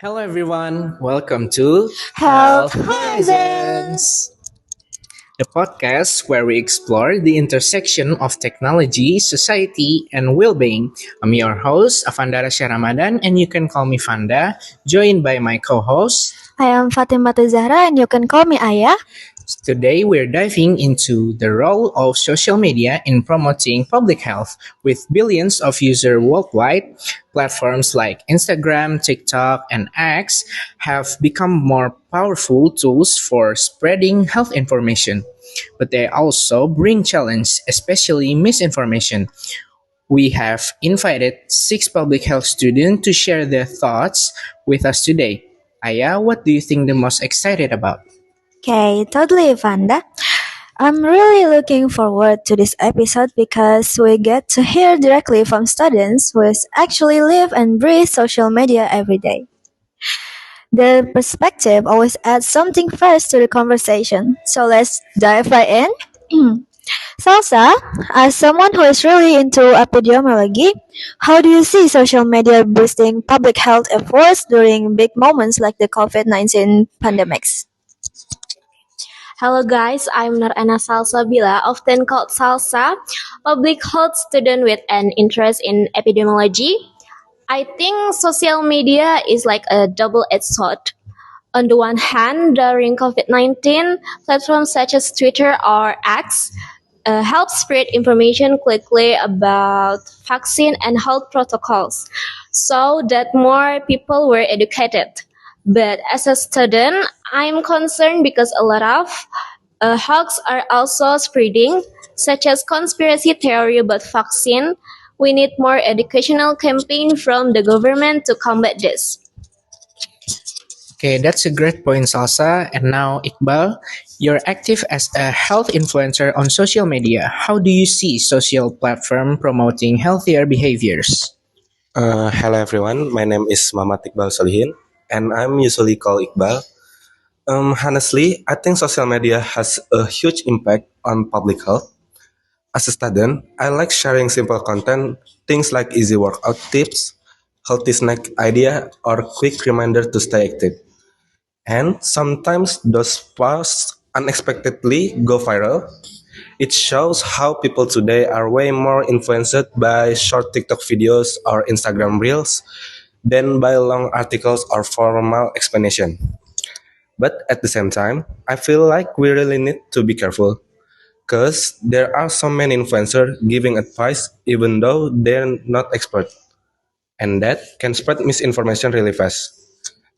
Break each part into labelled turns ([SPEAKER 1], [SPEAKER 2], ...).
[SPEAKER 1] Hello, everyone. Welcome to
[SPEAKER 2] Health Horizons.
[SPEAKER 1] the podcast where we explore the intersection of technology, society, and well being. I'm your host, Avanda Rasya Ramadan, and you can call me Fanda, joined by my co host.
[SPEAKER 2] I am Fatima Zahra and you can call me Ayah.
[SPEAKER 1] Today, we're diving into the role of social media in promoting public health. With billions of users worldwide, platforms like Instagram, TikTok, and X have become more powerful tools for spreading health information. But they also bring challenge, especially misinformation. We have invited six public health students to share their thoughts with us today. Aya, what do you think the most excited about?
[SPEAKER 2] Okay, totally Vanda. I'm really looking forward to this episode because we get to hear directly from students who actually live and breathe social media every day. Their perspective always adds something fresh to the conversation. So let's dive right in. Salsa, as someone who is really into epidemiology, how do you see social media boosting public health efforts during big moments like the COVID-19 pandemics?
[SPEAKER 3] Hello guys, I'm Narana Salsabila, often called Salsa, public health student with an interest in epidemiology. I think social media is like a double-edged sword. On the one hand, during COVID-19, platforms such as Twitter or X help spread information quickly about vaccine and health protocols so that more people were educated. But as a student, I'm concerned because a lot of hoax are also spreading, such as conspiracy theory about vaccine. We need more educational campaign from the government to combat this.
[SPEAKER 1] Okay, that's a great point, Salsa. And now, Iqbal, you're active as a health influencer on social media. How do you see social platform promoting healthier behaviors?
[SPEAKER 4] Hello everyone, my name is Mamat Iqbal Solihin and I'm usually called Iqbal. Honestly, I think social media has a huge impact on public health. As a student, I like sharing simple content, things like easy workout tips, healthy snack idea, or quick reminder to stay active. And sometimes those posts unexpectedly go viral. It shows how people today are way more influenced by short TikTok videos or Instagram reels than by long articles or formal explanation. But at the same time, I feel like we really need to be careful because there are so many influencers giving advice even though they're not expert, and that can spread misinformation really fast.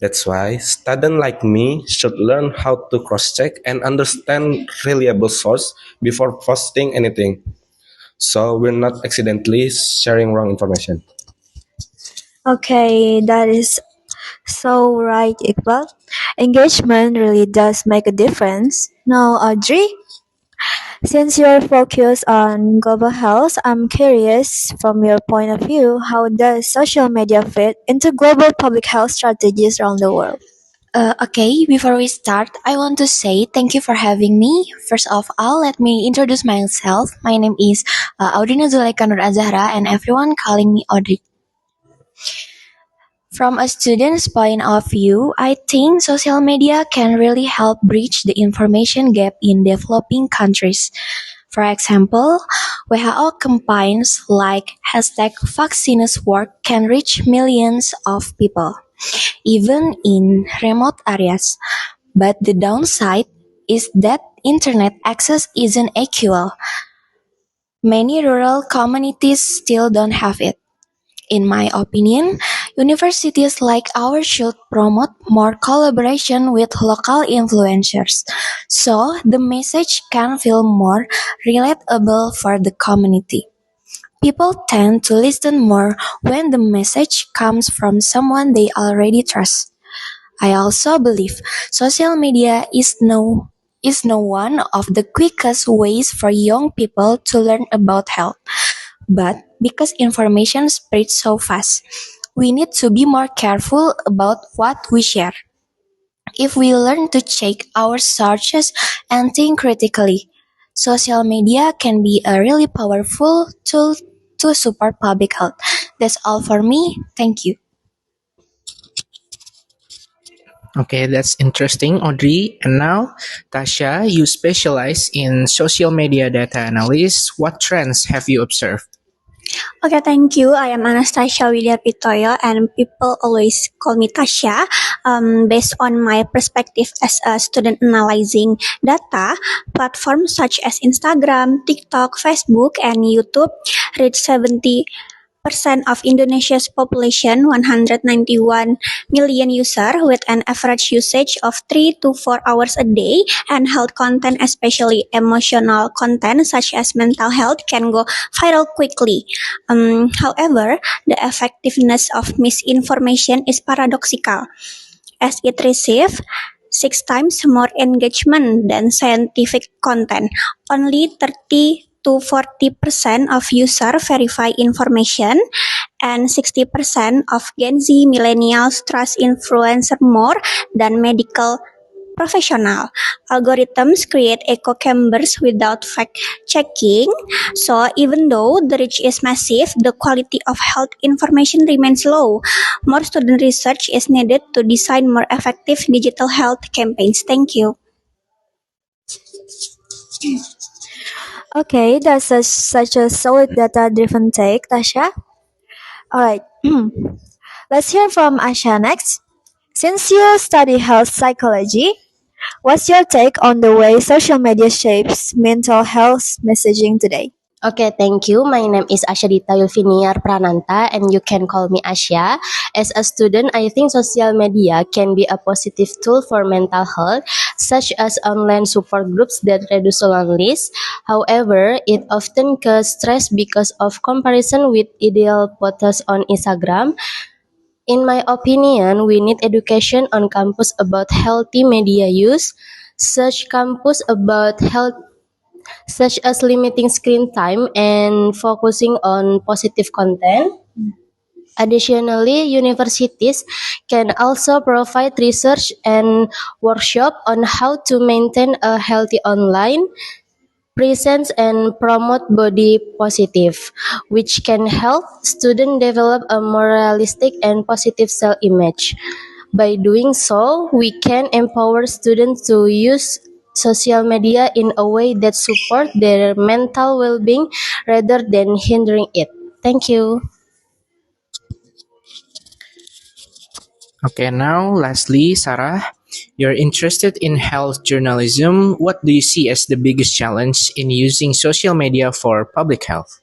[SPEAKER 4] That's why students like me should learn how to cross-check and understand reliable source before posting anything, so we're not accidentally sharing wrong information.
[SPEAKER 2] Okay, that is so right, Iqbal. Engagement really does make a difference. Now, Audrey, since you're focused on global health, I'm curious from your point of view, how does social media fit into global public health strategies around the world?
[SPEAKER 5] Okay, before we start, I want to say thank you for having me. First of all, let me introduce myself. My name is Audrina Zulaika Nur Azahra, and everyone calling me Audrey. From a student's point of view, I think social media can really help bridge the information gap in developing countries. For example, WHO campaigns like hashtag Vaccines Work can reach millions of people, even in remote areas. But the downside is that internet access isn't equal. Many rural communities still don't have it. In my opinion, universities like ours should promote more collaboration with local influencers so the message can feel more relatable for the community. People tend to listen more when the message comes from someone they already trust. I also believe social media is no one of the quickest ways for young people to learn about health. But because information spreads so fast, we need to be more careful about what we share. If we learn to check our sources and think critically, social media can be a really powerful tool to support public health. That's all for me. Thank you.
[SPEAKER 1] Okay, that's interesting, Audrey. And now, Tasha, you specialize in social media data analysis. What trends have you observed?
[SPEAKER 6] Okay, thank you. I am Anastasia Widya Pitoyo, and people always call me Tasha. Based on my perspective as a student analyzing data, platforms such as Instagram, TikTok, Facebook, and YouTube reach 70% of Indonesia's population, 191 million users, with an average usage of 3 to 4 hours a day, and health content, especially emotional content such as mental health, can go viral quickly. However, the effectiveness of misinformation is paradoxical, as it receives 6 times more engagement than scientific content. Only 30 to 40% of users verify information, and 60% of Gen Z millennials trust influencer more than medical professional. Algorithms create echo chambers without fact checking. So even though the reach is massive, the quality of health information remains low. More student research is needed to design more effective digital health campaigns. Thank you.
[SPEAKER 2] Okay, that's such a solid data-driven take, Tasha. All right, let's hear from Asha next. Since you study health psychology, what's your take on the way social media shapes mental health messaging today?
[SPEAKER 7] Okay, thank you. My name is Asyadita Yulviniar Prananta, and you can call me Asya. As a student, I think social media can be a positive tool for mental health, such as online support groups that reduce loneliness. However, it often causes stress because of comparison with ideal photos on Instagram. In my opinion, we need education on campus about healthy media use, such campus about health such as limiting screen time and focusing on positive content. Additionally, universities can also provide research and workshop on how to maintain a healthy online presence and promote body positive, which can help students develop a more realistic and positive self-image. By doing so, we can empower students to use social media in a way that support their mental well-being rather than hindering it. Thank you.
[SPEAKER 1] Okay, now, lastly, Sarah, you're interested in health journalism. What do you see as the biggest challenge in using social media for public health?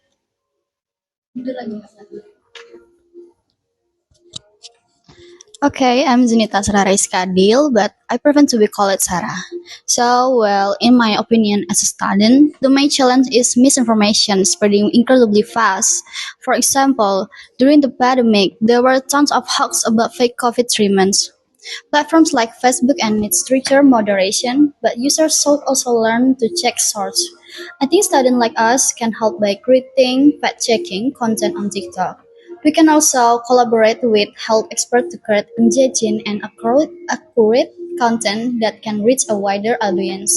[SPEAKER 8] Okay, I'm Zenita Sarah Iskadil, but I prefer to be called Sarah. So, well, in my opinion, as a student, the main challenge is misinformation spreading incredibly fast. For example, during the pandemic, there were tons of hoax about fake COVID treatments. Platforms like Facebook and need stricter moderation, but users should also learn to check source. I think students like us can help by creating fact-checking content on TikTok. We can also collaborate with health experts to create engaging and accurate content that can reach a wider audience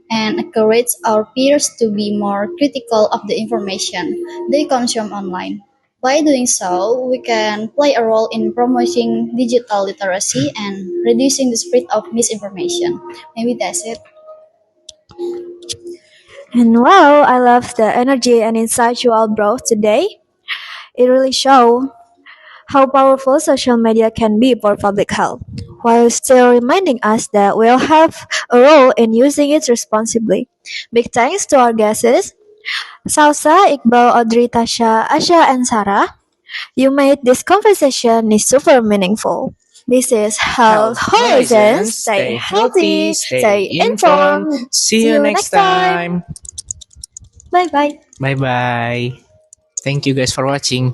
[SPEAKER 8] and encourage our peers to be more critical of the information they consume online. By doing so, we can play a role in promoting digital literacy and reducing the spread of misinformation. Maybe that's it.
[SPEAKER 2] And wow, I love the energy and insight you all brought today. It really shows how powerful social media can be for public health, while still reminding us that we'll have a role in using it responsibly. Big thanks to our guests, Salsa, Iqbal, Audrey, Tasha, Asha, and Sarah. You made this conversation is super meaningful. This is Health
[SPEAKER 1] Health
[SPEAKER 2] Horizons.
[SPEAKER 1] Horizons,
[SPEAKER 2] Stay
[SPEAKER 1] stay
[SPEAKER 2] healthy,
[SPEAKER 1] healthy,
[SPEAKER 2] stay
[SPEAKER 1] stay informed.
[SPEAKER 2] informed.
[SPEAKER 1] See
[SPEAKER 2] See
[SPEAKER 1] you
[SPEAKER 2] you
[SPEAKER 1] next
[SPEAKER 2] next time.
[SPEAKER 1] time.
[SPEAKER 2] Bye bye.
[SPEAKER 1] Bye bye. Thank you guys for watching.